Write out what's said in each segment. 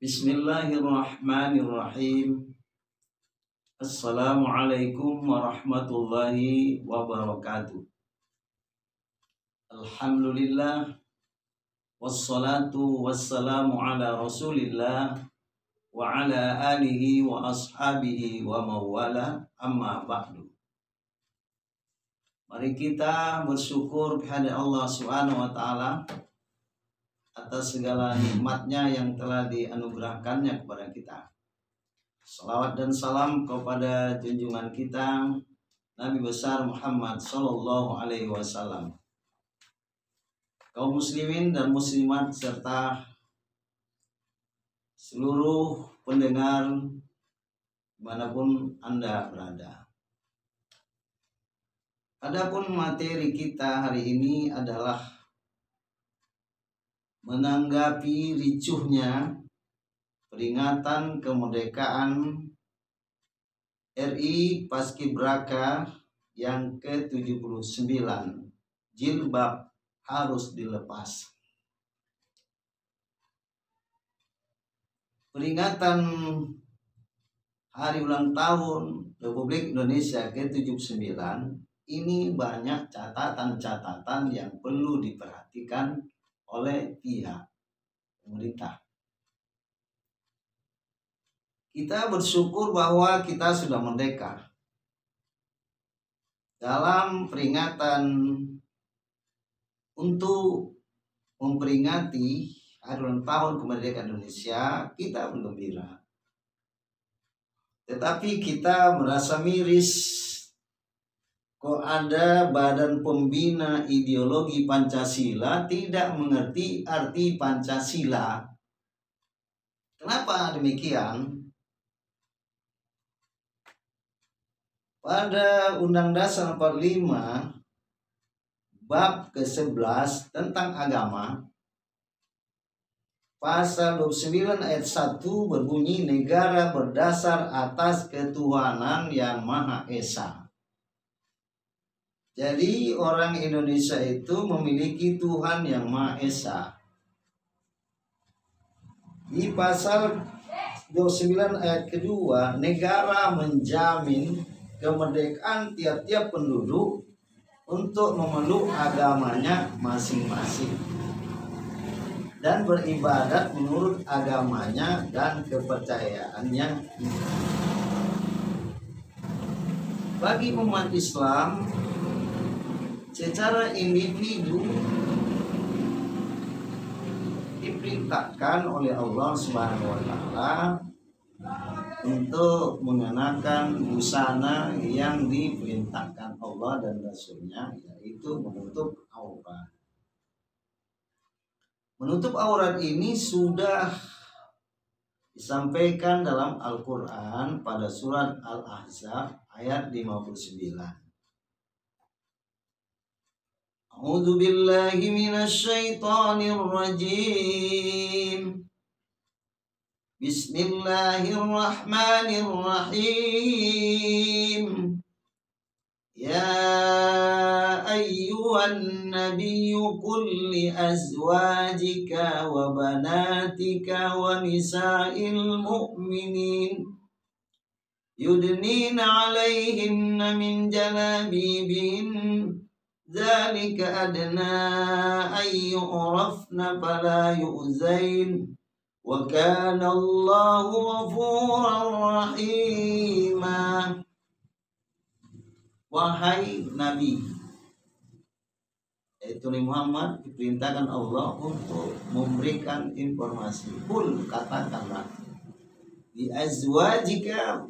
Bismillahirrahmanirrahim. Assalamualaikum warahmatullahi wabarakatuh. Alhamdulillah, wassalatu wassalamu ala rasulillah wa ala alihi wa ashabihi wa mawala, amma ba'du. Mari kita bersyukur kepada Allah Subhanahu wa ta'ala atas segala nikmatnya yang telah dianugerahkannya kepada kita. Salawat dan salam kepada junjungan kita Nabi besar Muhammad sallallahu alaihi wasallam, kaum muslimin dan muslimat serta seluruh pendengar dimanapun Anda berada. Adapun materi kita hari ini adalah menanggapi ricuhnya peringatan kemerdekaan RI Paskibraka yang ke-79, jilbab harus dilepas. Peringatan hari ulang tahun Republik Indonesia ke-79 ini banyak catatan-catatan yang perlu diperhatikan oleh pihak pemerintah. Kita bersyukur bahwa kita sudah merdeka. Dalam peringatan untuk memperingati hari ulang tahun kemerdekaan Indonesia, kita bergembira. Tetapi kita merasa miris kok ada badan pembina ideologi Pancasila tidak mengerti arti Pancasila. Kenapa demikian? Pada Undang Dasar 45 bab ke-11 tentang agama, pasal 29 ayat 1 berbunyi, negara berdasar atas ketuhanan yang Maha Esa. Jadi orang Indonesia itu memiliki Tuhan yang Maha Esa. Di pasal 29 ayat kedua, negara menjamin kemerdekaan tiap-tiap penduduk untuk memeluk agamanya masing-masing dan beribadat menurut agamanya dan kepercayaannya. Bagi umat Islam, secara individu diperintahkan oleh Allah Subhanahu wa taala untuk mengenakan busana yang diperintahkan Allah dan Rasul-Nya, yaitu menutup aurat. Menutup aurat ini sudah disampaikan dalam Al-Quran pada surat Al-Ahzab ayat 59. A'udzu billahi minasy syaithanir rajim. Bismillahirrahmanirrahim. Ya ayyuhan nabiyyu qul li azwajika wa banatika wa nisa'il mu'minin yudnina 'alaihinna min jalabibihin dzalika adna ay yu'rafna fala yu'zain wa kana Allahu ghafuran rahima. Wahai Nabi, yaitu Nabi Muhammad, diperintahkan Allah untuk memberikan informasi. Qul, katakanlah, di azwajika,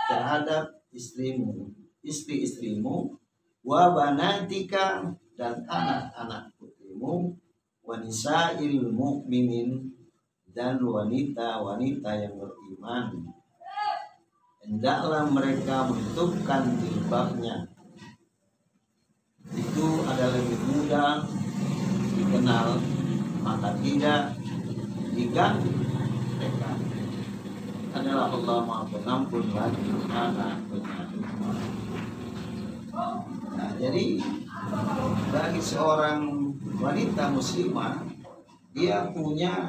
terhadap istrimu, istri-istrimu, wa banatika, dan anak-anak putrimu, wa nisa'il mu'minin, dan wanita-wanita yang beriman, hendaklah mereka menutupkan jilbabnya. Itu adalah lebih mudah dikenal, maka tidak diganggu mereka. Adalah Allah Maha Pengampun lagi Maha Penyayang. Nah, jadi bagi seorang wanita muslimah, dia punya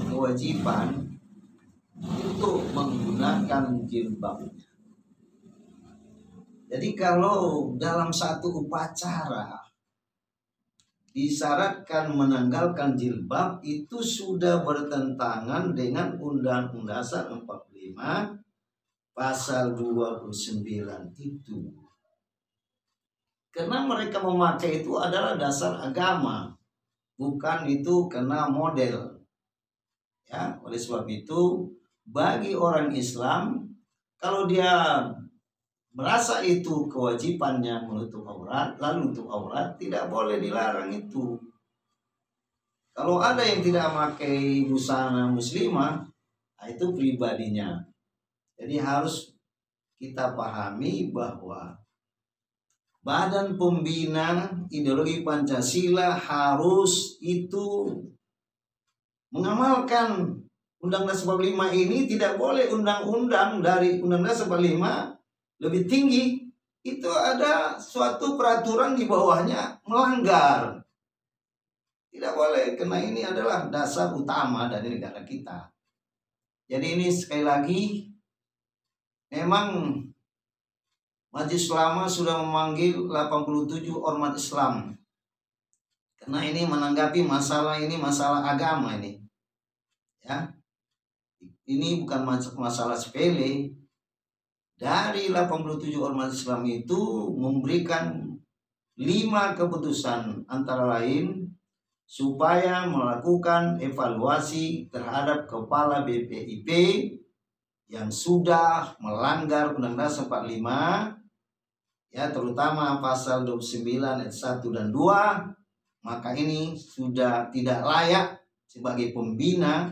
kewajiban menggunakan jilbabnya. Jadi kalau dalam satu upacara disyaratkan menanggalkan jilbab, itu sudah bertentangan dengan Undang-Undang Dasar 45 pasal 29 itu. Karena mereka memakai itu adalah dasar agama, bukan itu karena model. Ya, oleh sebab itu bagi orang Islam, kalau dia merasa itu kewajibannya menutup aurat, lalu untuk aurat, tidak boleh dilarang itu. Kalau ada yang tidak memakai busana muslimah, itu pribadinya. Jadi harus kita pahami bahwa Badan Pembina Ideologi Pancasila harus itu mengamalkan Undang-Undang 45 ini. Tidak boleh undang-undang dari Undang-Undang 45 lebih tinggi, itu ada suatu peraturan di bawahnya melanggar. Tidak boleh, karena ini adalah dasar utama dari negara kita. Jadi ini sekali lagi, memang Majelis Ulama sudah memanggil 87 ormas Islam. Karena ini menanggapi masalah ini, masalah agama ini. Ya. Ini bukan masalah sepele. Dari 87 ormas Islam itu memberikan 5 keputusan, antara lain supaya melakukan evaluasi terhadap kepala BPIP yang sudah melanggar Undang-Undang 45, ya, terutama pasal 29 ayat 1 dan 2, maka ini sudah tidak layak sebagai pembina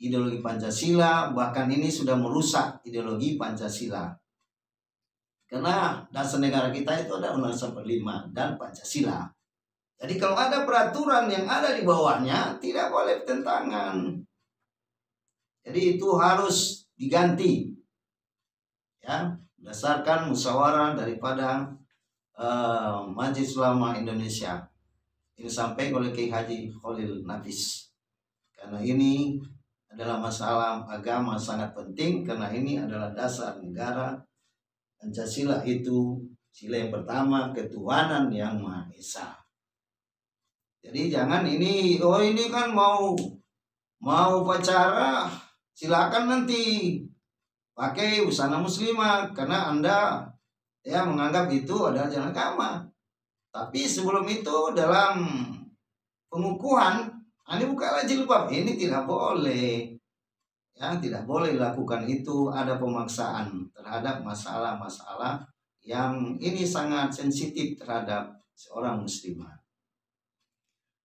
ideologi Pancasila, bahkan ini sudah merusak ideologi Pancasila. Karena dasar negara kita itu ada Undang-Undang 45 dan Pancasila. Jadi kalau ada peraturan yang ada di bawahnya, tidak boleh bertentangan. Jadi itu harus diganti, ya, berdasarkan musyawarah daripada Majelis Ulama Indonesia. Ini sampai oleh Kiai Haji Khalil Nafis. Karena ini adalah masalah agama sangat penting, karena ini adalah dasar negara. Pancasila itu sila yang pertama, ketuhanan yang Maha Esa. Jadi jangan ini, oh ini kan mau upacara, silakan nanti pakai busana muslimah karena Anda ya menganggap itu adalah jalan agama. Tapi sebelum itu dalam pengukuhan, ini bukalah jilbab, ini tidak boleh. Ya, tidak boleh dilakukan itu, ada pemaksaan terhadap masalah-masalah yang ini sangat sensitif terhadap seorang muslimah.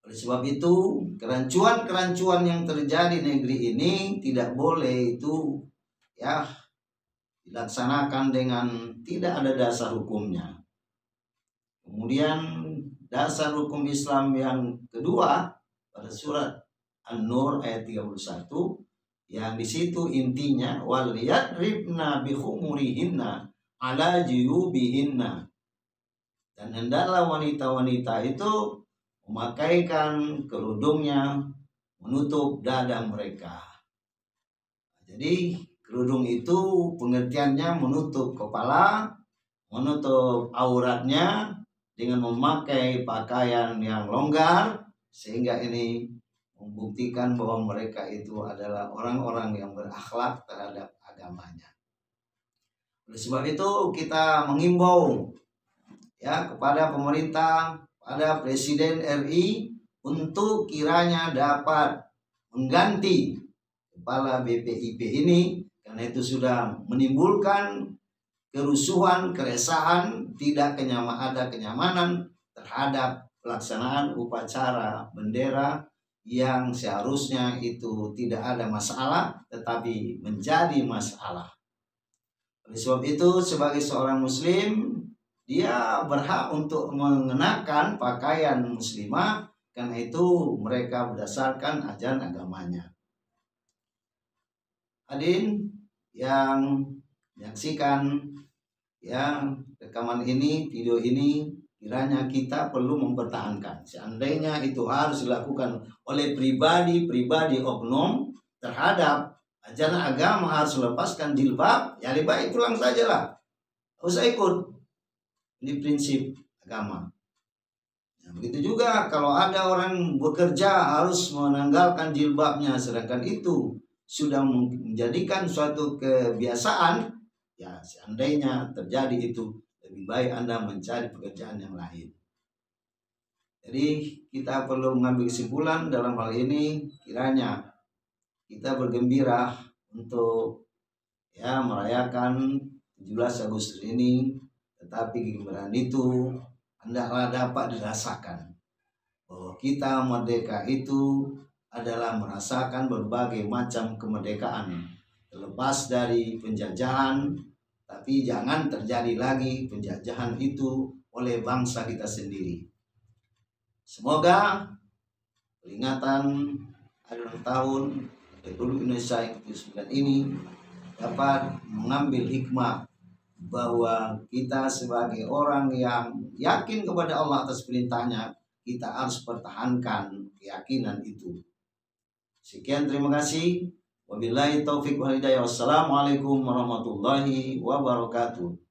Oleh sebab itu, kerancuan-kerancuan yang terjadi di negeri ini tidak boleh itu ya dilaksanakan dengan tidak ada dasar hukumnya. Kemudian dasar hukum Islam yang kedua pada surat An-Nur ayat 31, yang di situ intinya wal yadribna bi khumurihinna ala juyubihinna, dan hendaklah wanita-wanita itu memakaikan kerudungnya menutup dada mereka. Jadi kerudung itu pengertiannya menutup kepala, menutup auratnya dengan memakai pakaian yang longgar, sehingga ini membuktikan bahwa mereka itu adalah orang-orang yang berakhlak terhadap agamanya. Oleh sebab itu kita mengimbau ya kepada pemerintah, pada Presiden RI untuk kiranya dapat mengganti kepala BPIP ini, karena itu sudah menimbulkan kerusuhan, keresahan, tidak ada kenyamanan terhadap pelaksanaan upacara bendera yang seharusnya itu tidak ada masalah, tetapi menjadi masalah. Oleh sebab itu, sebagai seorang muslim, dia berhak untuk mengenakan pakaian muslimah, karena itu mereka berdasarkan ajaran agamanya. Hadirin yang menyaksikan ya rekaman ini, video ini, kiranya kita perlu mempertahankan. Seandainya itu harus dilakukan oleh pribadi oknum terhadap ajaran agama harus lepaskan jilbab, ya lebih baik pulang saja lah, nggak usah ikut. Ini prinsip agama. Nah, begitu juga kalau ada orang bekerja harus menanggalkan jilbabnya, sedangkan itu sudah menjadikan suatu kebiasaan, ya seandainya terjadi itu, lebih baik Anda mencari pekerjaan yang lain. Jadi kita perlu mengambil kesimpulan dalam hal ini, kiranya kita bergembira untuk ya merayakan 17 Agustus ini, tetapi kegembiraan itu hendaklah dapat dirasakan bahwa kita merdeka itu adalah merasakan berbagai macam kemerdekaan, terlepas dari penjajahan, tapi jangan terjadi lagi penjajahan itu oleh bangsa kita sendiri. Semoga peringatan hari ulang tahun Republik Indonesia yang ke-9 ini dapat mengambil hikmah bahwa kita sebagai orang yang yakin kepada Allah atas perintahnya, kita harus pertahankan keyakinan itu. Sekian, terima kasih. Wabillahi taufiq wal hidayah. Wassalamualaikum warahmatullahi wabarakatuh.